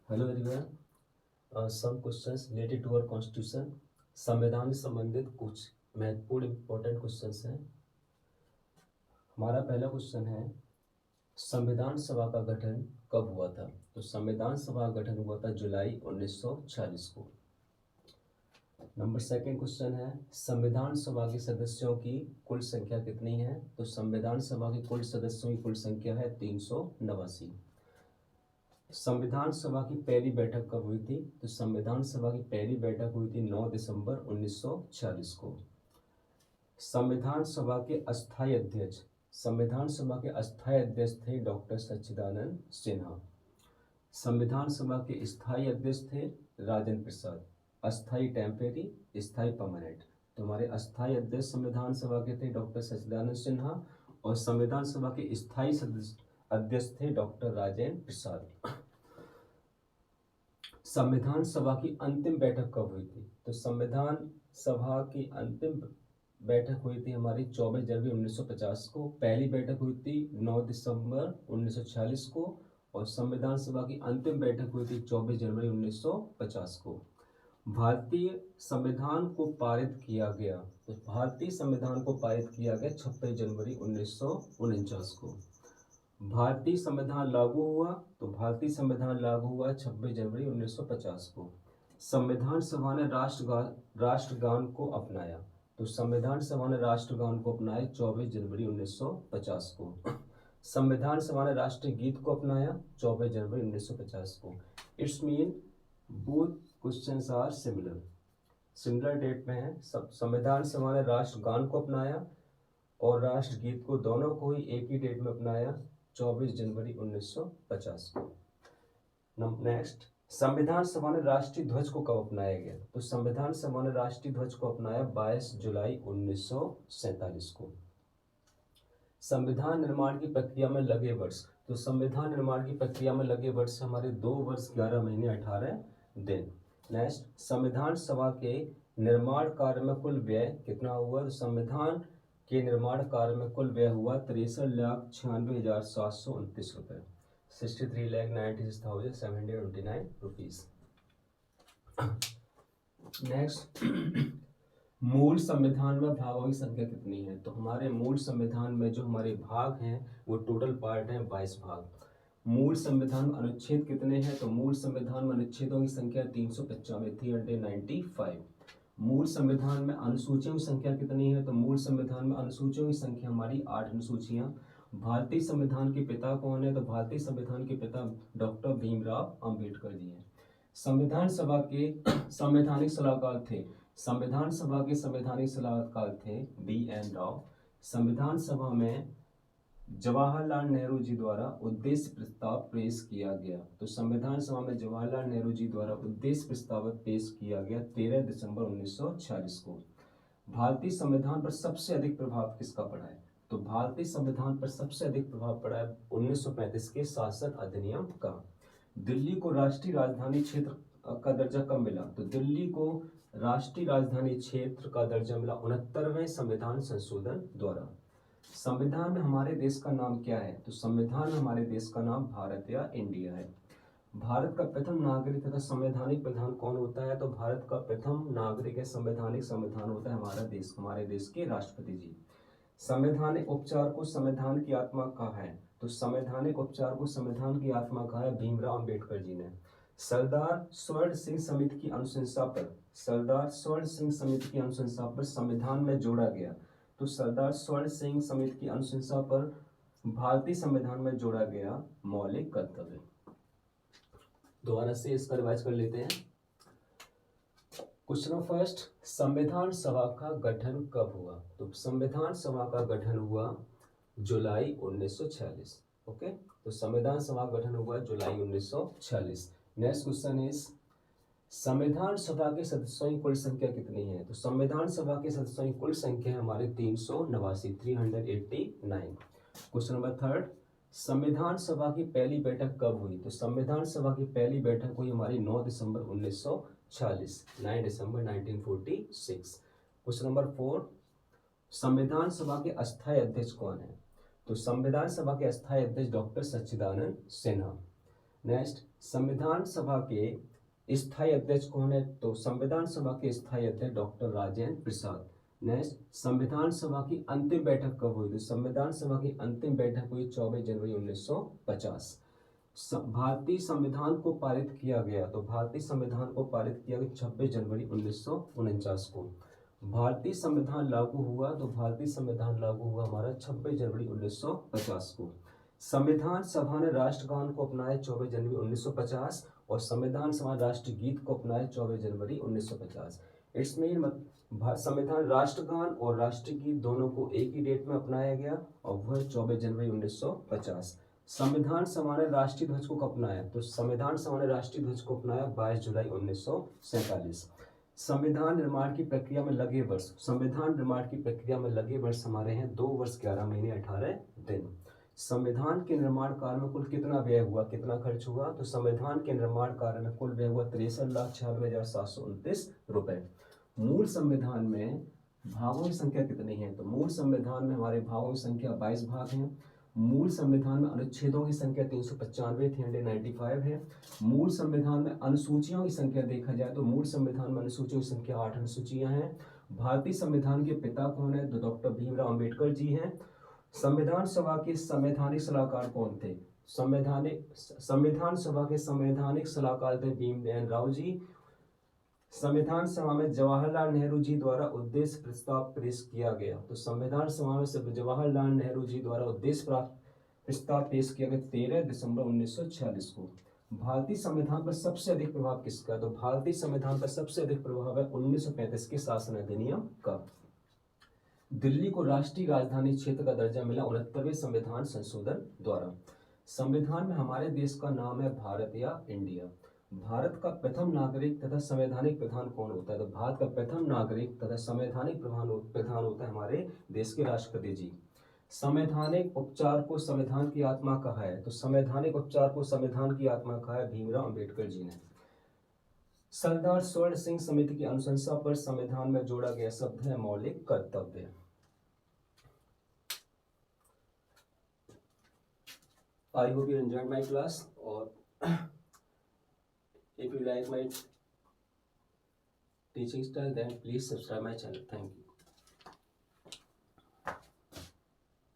Hello everyone, some questions related to our constitution. संविधान से संबंधित कुछ महत्वपूर्ण इंपॉर्टेंट क्वेश्चंस हैं। हमारा पहला क्वेश्चन है, संविधान सभा का गठन कब हुआ था? तो संविधान सभा का गठन हुआ था जुलाई 1946 को। नंबर सेकंड क्वेश्चन है, संविधान सभा के सदस्यों की कुल संख्या कितनी है? तो संविधान सभा के कुल सदस्यों की कुल संख्या है 389। संविधान सभा की पहली बैठक कब हुई थी? तो संविधान सभा की पहली बैठक हुई थी 9 दिसंबर 1946 को। संविधान सभा के अस्थायी अध्यक्ष संविधान सभा के अस्थायी अध्यक्ष थे डॉक्टर सच्चिदानंद सिन्हा। संविधान सभा के स्थायी अध्यक्ष थे राजेंद्र प्रसाद। अस्थायी टेम्परेरी, स्थायी परमानेंट। तो हमारे अस्थायी अध्यक्ष संविधान सभा के थे डॉक्टर सच्चिदानंद सिन्हा और संविधान सभा के स्थायी अध्यक्ष थे डॉक्टर राजेंद्र प्रसाद। संविधान सभा की अंतिम बैठक कब हुई थी? तो संविधान सभा की अंतिम बैठक हुई थी हमारी 24 जनवरी 1950 को। पहली बैठक हुई थी 9 दिसंबर 1946 को और संविधान सभा की अंतिम बैठक हुई थी 24 जनवरी 1950 को। भारतीय संविधान को पारित किया गया, तो भारतीय संविधान को पारित किया गया 26 जनवरी 1949 को। भारतीय संविधान लागू हुआ, तो भारतीय संविधान लागू हुआ 26 जनवरी 1950 को। संविधान सभा ने राष्ट्रगान को अपनाया, तो संविधान सभा ने राष्ट्रगान को अपनाया 24 जनवरी 1950 को। संविधान सभा ने राष्ट्रीय गीत को अपनाया 24 जनवरी 1950 को। It's mean both questions are similar date में है। संविधान सभा ने राष्ट्रगान को अपनाया और राष्ट्रगीत को, दोनों को ही एक ही डेट में अपनाया 24 जनवरी 1950 को। नेक्स्ट, संविधान सभा ने राष्ट्रीय ध्वज को कब अपनाया गया? तो संविधान सभा ने राष्ट्रीय ध्वज को अपनाया 22 जुलाई 1947 को। संविधान निर्माण की प्रक्रिया में लगे वर्ष, तो संविधान निर्माण की प्रक्रिया में लगे वर्ष हमारे 2 वर्ष 11 महीने 18 दिन। नेक्स्ट, संविधान सभा के निर्माण कार्य में कुल व्यय कितना हुआ? तो संविधान के निर्माण कार्य में कुल व्यय हुआ 63,96,729 रुपये, 63,96,729 रुपीज। नेक्स्ट, मूल संविधान में भागों की संख्या कितनी है? तो हमारे मूल संविधान में जो हमारे भाग हैं वो टोटल पार्ट हैं 22 भाग। मूल संविधान में अनुच्छेद कितने हैं? तो मूल संविधान में अनुच्छेदों की संख्या 395, 395। मूल संविधान में अनुसूचियों की संख्या कितनी है? तो मूल संविधान में अनुसूचियों की संख्या हमारी 8 अनुसूचियां। भारतीय संविधान के पिता कौन है? तो भारतीय संविधान के पिता डॉक्टर भीमराव अंबेडकर जी हैं। संविधान सभा के संवैधानिक सलाहकार थे, संविधान सभा के संवैधानिक सलाहकार थे B.N. राव। संविधान सभा में जवाहरलाल नेहरू जी द्वारा उद्देश्य प्रस्ताव पेश किया गया, तो संविधान सभा में जवाहरलाल नेहरू जी द्वारा उद्देश्य प्रस्ताव पेश किया गया 13 दिसंबर 1946 को। भारतीय संविधान पर सबसे अधिक प्रभाव किसका पड़ा है? तो भारतीय संविधान पर सबसे अधिक प्रभाव पड़ा है 1935 के शासन अधिनियम का। दिल्ली को राष्ट्रीय राजधानी क्षेत्र का दर्जा कब मिला? तो दिल्ली को राष्ट्रीय राजधानी क्षेत्र का दर्जा मिला 69वें संविधान संशोधन द्वारा। संविधान में हमारे देश का नाम क्या है? तो संविधान में हमारे देश का नाम भारत या इंडिया है। भारत का प्रथम नागरिक तथा संवैधानिक प्रधान कौन होता है? तो भारत का प्रथम नागरिक या संवैधानिक संविधान होता है हमारे देश के राष्ट्रपति जी। संवैधानिक उपचार को संविधान की आत्मा कहा है? तो संवैधानिक उपचार को संविधान की आत्मा कहा है भीमराव अंबेडकर जी ने। सरदार स्वर्ण सिंह समिति की अनुशंसा पर संविधान में जोड़ा गया, तो सरदार स्वर्ण सिंह समिति की अनुशंसा पर भारतीय संविधान में जोड़ा गया मौलिक कर्तव्य। दोबारा से इसका रिवाइज कर लेते हैं। क्वेश्चन फर्स्ट, संविधान सभा का गठन कब हुआ? तो संविधान सभा का गठन हुआ जुलाई 1946। ओके, तो संविधान सभा का गठन हुआ जुलाई 1946। नेक्स्ट क्वेश्चन इज, संविधान सभा के सदस्यों की कुल संख्या कितनी है? तो संविधान सभा के सदस्यों की कुल संख्या है हमारे 389। क्वेश्चन नंबर थर्ड, संविधान सभा की पहली बैठक कब हुई? तो संविधान सभा की पहली बैठक हुई हमारी 9 दिसंबर 1946, 9 दिसंबर 1946। क्वेश्चन नंबर 4, संविधान सभा के अस्थायी अध्यक्ष कौन है? तो संविधान सभा के अस्थायी अध्यक्ष डॉक्टर सच्चिदानंद सिन्हा। नेक्स्ट, संविधान सभा के स्थायी अध्यक्ष कौन है? तो संविधान सभा के स्थायी अध्यक्ष डॉक्टर राजेंद्र प्रसाद। नेक्स्ट, संविधान सभा की अंतिम बैठक कब हुई? तो संविधान सभा की अंतिम बैठक हुई 24 जनवरी 1950। भारतीय संविधान को पारित किया गया, तो भारतीय संविधान को पारित किया गया 26 जनवरी 1949 को। भारतीय संविधान लागू हुआ, तो भारतीय संविधान लागू हुआ हमारा 26 जनवरी 1950 को। संविधान सभा ने राष्ट्रगान को अपनाया 24 जनवरी 1950 और संविधान सभा राष्ट्रगीत को अपनाया 24 जनवरी 1950। इट्स मीन संविधान राष्ट्रगान और राष्ट्रगीत दोनों को एक ही डेट में अपनाया गया और वह 24 जनवरी 1950। संविधान सभा ने राष्ट्रीय ध्वज को कब अपनाया? तो संविधान सभा ने राष्ट्रीय ध्वज को अपनाया 22 जुलाई 1947। संविधान निर्माण की प्रक्रिया में लगे वर्ष, संविधान निर्माण की प्रक्रिया में लगे वर्ष हमारे हैं 2 वर्ष 11 महीने 18 दिन। संविधान के निर्माण कार्य में कुल कितना व्यय हुआ, कितना खर्च हुआ? तो संविधान के निर्माण कार्य में कुल व्यय हुआ 63,96,729 रुपए। मूल संविधान में भागों की संख्या कितनी है? तो मूल संविधान में हमारे भागों की संख्या 22 भाग हैं। मूल संविधान में अनुच्छेदों की संख्या 395 395 है। मूल संविधान में अनुसूचियों की संख्या देखा जाए तो मूल संविधान में अनुसूचियों की संख्या 8 अनुसूचियां हैं। भारतीय संविधान के पिता कौन है? तो डॉक्टर भीमराव अंबेडकर जी हैं। संविधान सभा के संवैधानिक सलाहकार कौन थे? संविधान सभा के संवैधानिक सलाहकार थे भीमसेन राव जी। संविधान सभा में जवाहरलाल नेहरू जी द्वारा उद्देश्य प्रस्ताव पेश किया गया, तो संविधान सभा में जवाहरलाल नेहरू जी द्वारा उद्देश्य प्रस्ताव पेश किया गया 13 दिसंबर 1946 को। भारतीय संविधान पर सबसे अधिक प्रभाव किसका? तो भारतीय संविधान पर सबसे अधिक प्रभाव है 1935 के शासन अधिनियम का। दिल्ली को राष्ट्रीय राजधानी क्षेत्र का दर्जा मिला 69वें संविधान संशोधन द्वारा। संविधान में हमारे देश का नाम है भारत या इंडिया। भारत का प्रथम नागरिक तथा संवैधानिक प्रधान कौन होता है? तो भारत का प्रथम नागरिक तथा संवैधानिक प्रधान होता है हमारे देश के राष्ट्रपति जी। संवैधानिक उपचार को संविधान की आत्मा कहा है, तो संवैधानिक उपचार को संविधान की आत्मा कहा है भीमराव अंबेडकर जी ने। सरदार स्वर्ण सिंह समिति की अनुशंसा पर संविधान में जोड़ा गया शब्द है मौलिक कर्तव्य। I hope you enjoyed my class, or if you like my teaching style, then please subscribe my channel. Thank you.